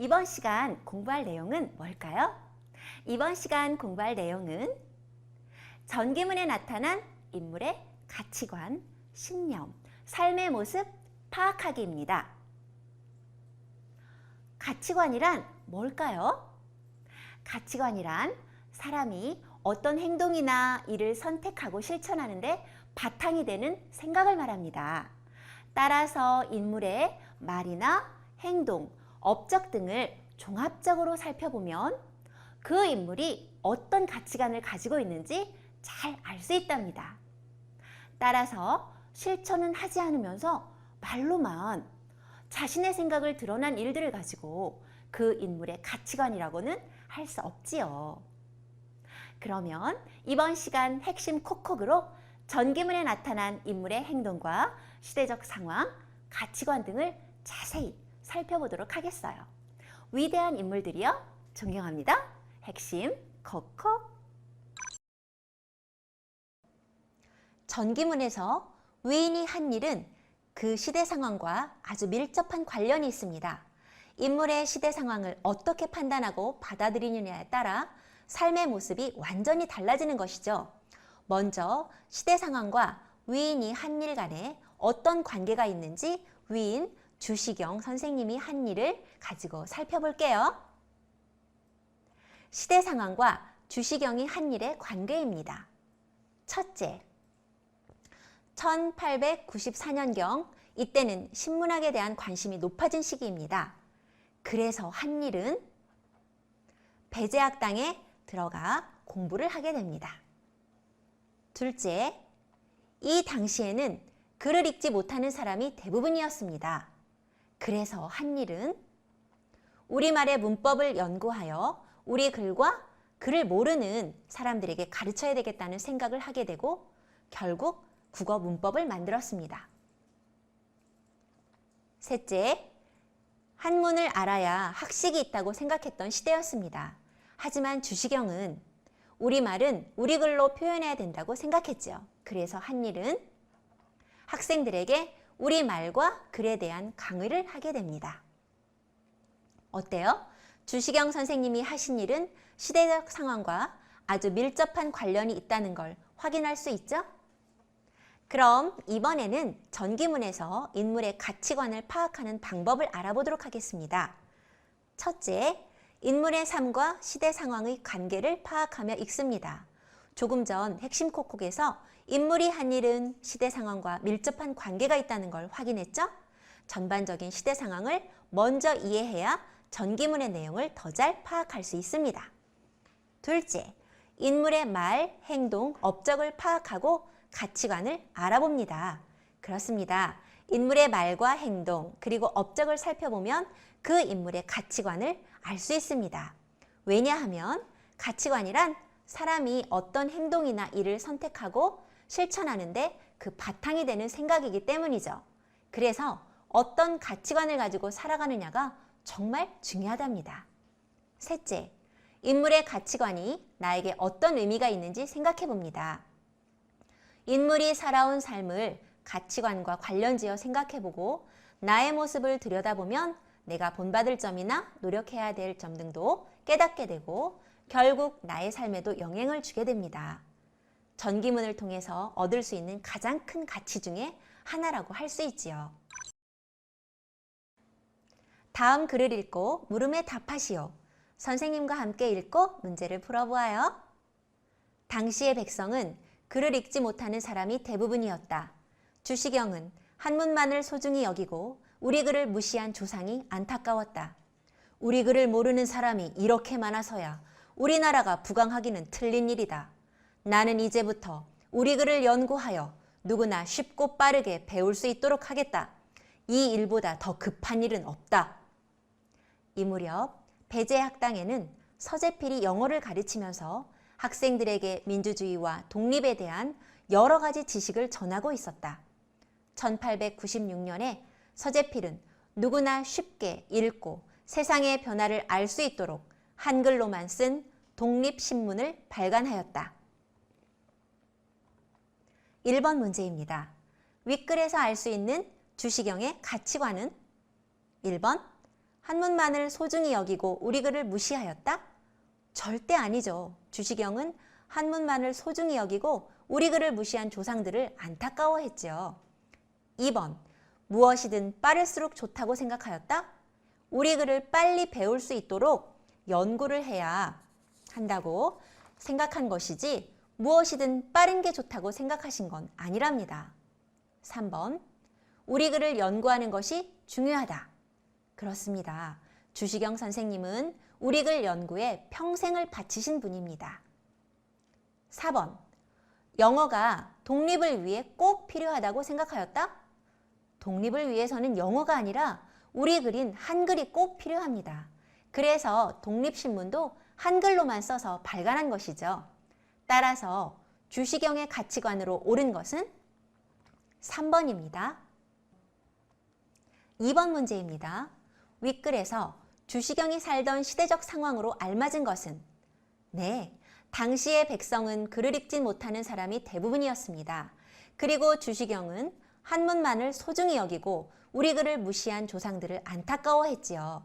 이번 시간 공부할 내용은 뭘까요? 이번 시간 공부할 내용은 전기문에 나타난 인물의 가치관, 신념, 삶의 모습 파악하기입니다. 가치관이란 뭘까요? 가치관이란 사람이 어떤 행동이나 일을 선택하고 실천하는데 바탕이 되는 생각을 말합니다. 따라서 인물의 말이나 행동, 업적 등을 종합적으로 살펴보면 그 인물이 어떤 가치관을 가지고 있는지 잘 알 수 있답니다. 따라서 실천은 하지 않으면서 말로만 자신의 생각을 드러난 일들을 가지고 그 인물의 가치관이라고는 할 수 없지요. 그러면 이번 시간 핵심 콕콕으로 전기문에 나타난 인물의 행동과 시대적 상황, 가치관 등을 자세히 살펴보도록 하겠어요. 위대한 인물들이여 존경합니다. 핵심 콕콕. 전기문에서 위인이 한 일은 그 시대 상황과 아주 밀접한 관련이 있습니다. 인물의 시대 상황을 어떻게 판단하고 받아들이느냐에 따라 삶의 모습이 완전히 달라지는 것이죠. 먼저 시대 상황과 위인이 한 일 간에 어떤 관계가 있는지 위인 주시경 선생님이 한 일을 가지고 살펴볼게요. 시대 상황과 주시경이 한 일의 관계입니다. 첫째, 1894년경 이때는 신문학에 대한 관심이 높아진 시기입니다. 그래서 한 일은 배제학당에 들어가 공부를 하게 됩니다. 둘째, 이 당시에는 글을 읽지 못하는 사람이 대부분이었습니다. 그래서 한 일은 우리말의 문법을 연구하여 우리 글과 글을 모르는 사람들에게 가르쳐야 되겠다는 생각을 하게 되고 결국 국어 문법을 만들었습니다. 셋째, 한문을 알아야 학식이 있다고 생각했던 시대였습니다. 하지만 주시경은 우리말은 우리 글로 표현해야 된다고 생각했죠. 그래서 한 일은 학생들에게 우리말과 글에 대한 강의를 하게 됩니다. 어때요? 주시경 선생님이 하신 일은 시대적 상황과 아주 밀접한 관련이 있다는 걸 확인할 수 있죠? 그럼 이번에는 전기문에서 인물의 가치관을 파악하는 방법을 알아보도록 하겠습니다. 첫째, 인물의 삶과 시대 상황의 관계를 파악하며 읽습니다. 조금 전 핵심 콕콕에서 인물이 한 일은 시대 상황과 밀접한 관계가 있다는 걸 확인했죠? 전반적인 시대 상황을 먼저 이해해야 전기문의 내용을 더 잘 파악할 수 있습니다. 둘째, 인물의 말, 행동, 업적을 파악하고 가치관을 알아봅니다. 그렇습니다. 인물의 말과 행동 그리고 업적을 살펴보면 그 인물의 가치관을 알 수 있습니다. 왜냐하면 가치관이란 사람이 어떤 행동이나 일을 선택하고 실천하는데 그 바탕이 되는 생각이기 때문이죠. 그래서 어떤 가치관을 가지고 살아가느냐가 정말 중요하답니다. 셋째, 인물의 가치관이 나에게 어떤 의미가 있는지 생각해 봅니다. 인물이 살아온 삶을 가치관과 관련지어 생각해보고 나의 모습을 들여다보면 내가 본받을 점이나 노력해야 될 점 등도 깨닫게 되고 결국 나의 삶에도 영향을 주게 됩니다. 전기문을 통해서 얻을 수 있는 가장 큰 가치 중에 하나라고 할 수 있지요. 다음 글을 읽고 물음에 답하시오. 선생님과 함께 읽고 문제를 풀어보아요. 당시의 백성은 글을 읽지 못하는 사람이 대부분이었다. 주시경은 한문만을 소중히 여기고 우리 글을 무시한 조상이 안타까웠다. 우리 글을 모르는 사람이 이렇게 많아서야 우리나라가 부강하기는 틀린 일이다. 나는 이제부터 우리 글을 연구하여 누구나 쉽고 빠르게 배울 수 있도록 하겠다. 이 일보다 더 급한 일은 없다. 이 무렵 배제학당에는 서재필이 영어를 가르치면서 학생들에게 민주주의와 독립에 대한 여러 가지 지식을 전하고 있었다. 1896년에 서재필은 누구나 쉽게 읽고 세상의 변화를 알 수 있도록 한글로만 쓴 독립신문을 발간하였다. 1번 문제입니다. 윗글에서 알 수 있는 주시경의 가치관은 1번 한문만을 소중히 여기고 우리 글을 무시하였다? 절대 아니죠. 주시경은 한문만을 소중히 여기고 우리 글을 무시한 조상들을 안타까워했지요. 2번, 무엇이든 빠를수록 좋다고 생각하였다? 우리 글을 빨리 배울 수 있도록 연구를 해야 한다고 생각한 것이지 무엇이든 빠른 게 좋다고 생각하신 건 아니랍니다. 3번, 우리 글을 연구하는 것이 중요하다. 그렇습니다. 주시경 선생님은 우리 글 연구에 평생을 바치신 분입니다. 4번, 영어가 독립을 위해 꼭 필요하다고 생각하였다? 독립을 위해서는 영어가 아니라 우리 글인 한글이 꼭 필요합니다. 그래서 독립신문도 한글로만 써서 발간한 것이죠. 따라서 주시경의 가치관으로 옳은 것은 3번입니다. 2번 문제입니다. 윗글에서 주시경이 살던 시대적 상황으로 알맞은 것은? 네, 당시의 백성은 글을 읽지 못하는 사람이 대부분이었습니다. 그리고 주시경은 한문만을 소중히 여기고 우리 글을 무시한 조상들을 안타까워했지요.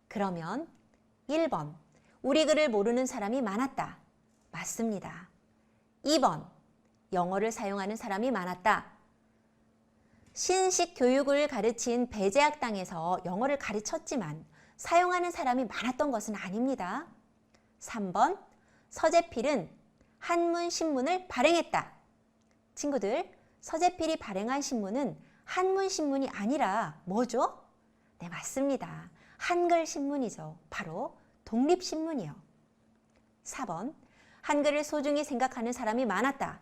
그러면 1번, 우리 글을 모르는 사람이 많았다. 맞습니다. 2번, 영어를 사용하는 사람이 많았다. 신식 교육을 가르친 배제학당에서 영어를 가르쳤지만 사용하는 사람이 많았던 것은 아닙니다. 3번, 서재필은 한문 신문을 발행했다. 친구들, 서재필이 발행한 신문은 한문 신문이 아니라 뭐죠? 네, 맞습니다. 한글 신문이죠. 바로 독립신문이요. 4번, 한글을 소중히 생각하는 사람이 많았다.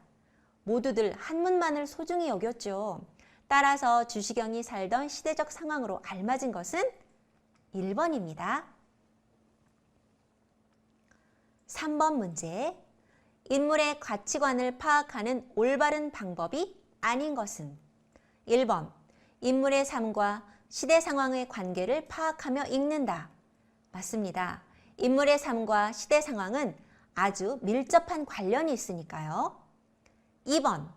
모두들 한문만을 소중히 여겼죠. 따라서 주시경이 살던 시대적 상황으로 알맞은 것은 1번입니다. 3번 문제, 인물의 가치관을 파악하는 올바른 방법이 아닌 것은? 1번, 인물의 삶과 시대 상황의 관계를 파악하며 읽는다. 맞습니다. 인물의 삶과 시대 상황은 아주 밀접한 관련이 있으니까요. 2번,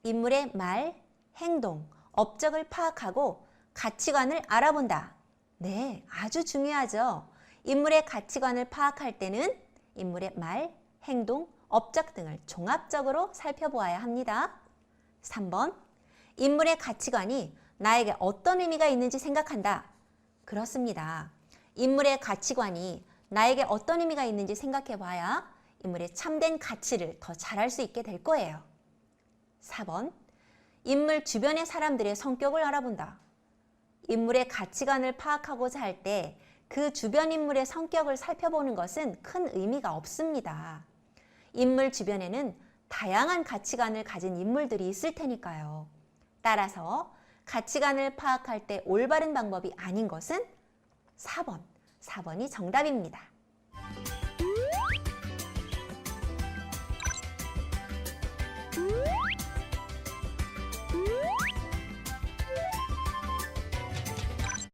인물의 말, 행동, 업적을 파악하고 가치관을 알아본다. 네, 아주 중요하죠. 인물의 가치관을 파악할 때는 인물의 말, 행동, 업적 등을 종합적으로 살펴보아야 합니다. 3번, 인물의 가치관이 나에게 어떤 의미가 있는지 생각한다. 그렇습니다. 인물의 가치관이 나에게 어떤 의미가 있는지 생각해 봐야 인물의 참된 가치를 더 잘할 수 있게 될 거예요. 4번, 인물 주변의 사람들의 성격을 알아본다. 인물의 가치관을 파악하고자 할 때 그 주변 인물의 성격을 살펴보는 것은 큰 의미가 없습니다. 인물 주변에는 다양한 가치관을 가진 인물들이 있을 테니까요. 따라서 가치관을 파악할 때 올바른 방법이 아닌 것은 4번. 4번이 정답입니다.